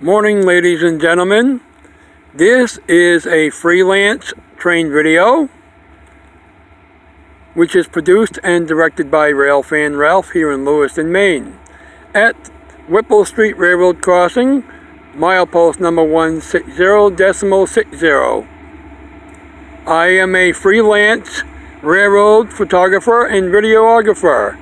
Morning, ladies and gentlemen. This is a freelance train video which is produced and directed by Railfan Ralph here in Lewiston, Maine at Whipple Street Railroad Crossing, milepost number 160.60. I am a freelance railroad photographer and videographer.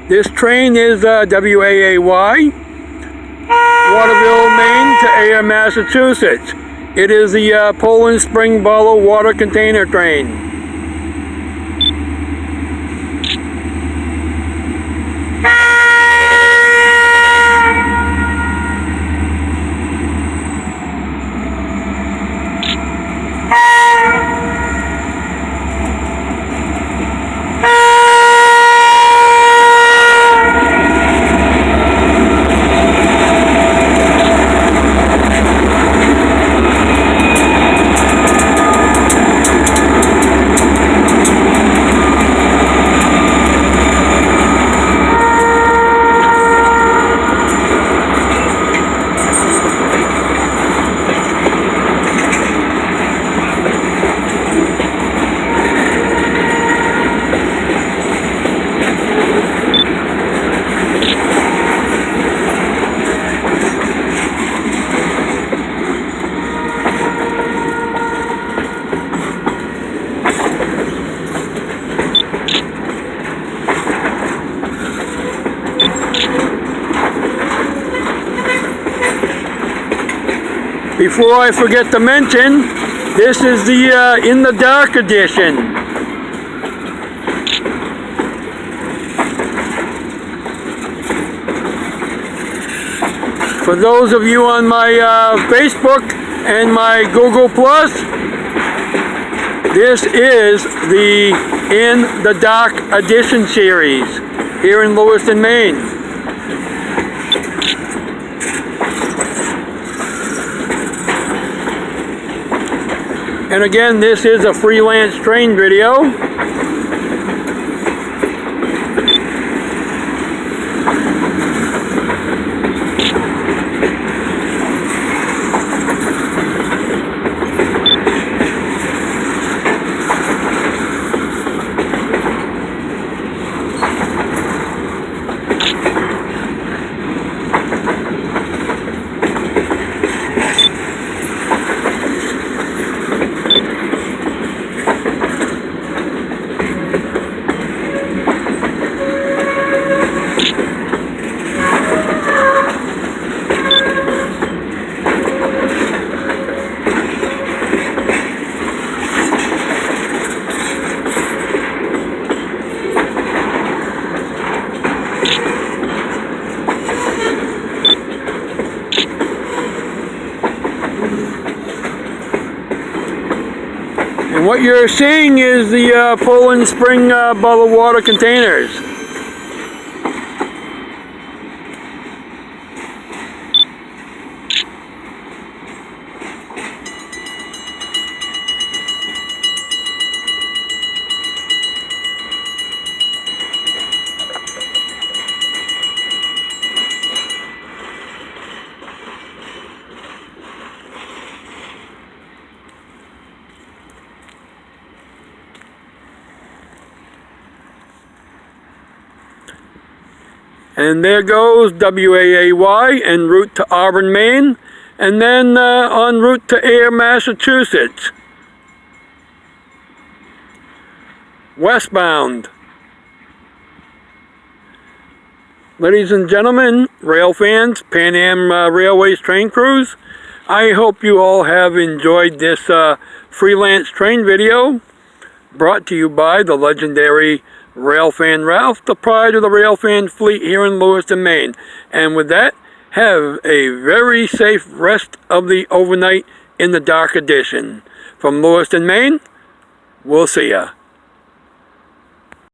This train is WAAY, Waterville, Maine to Ayer, Massachusetts. It is the Poland Spring Bottled Water Container Train. Before I forget to mention, this is the in the dark edition. For those of you on my Facebook and my Google Plus, this is the In the Dark Edition series here in Lewiston, Maine. And again, this is a freelance train video. And what you're seeing is the Poland Spring bottled water containers. And there goes WAAY en route to Auburn, Maine, and then en route to Ayer, Massachusetts. Westbound. Ladies and gentlemen, rail fans, Pan Am Railways train crews, I hope you all have enjoyed this freelance train video brought to you by the legendary Railfan Ralph, the pride of the Railfan fleet here in Lewiston, Maine. And with that, have a very safe rest of the overnight in the dark edition. From Lewiston, Maine, we'll see ya.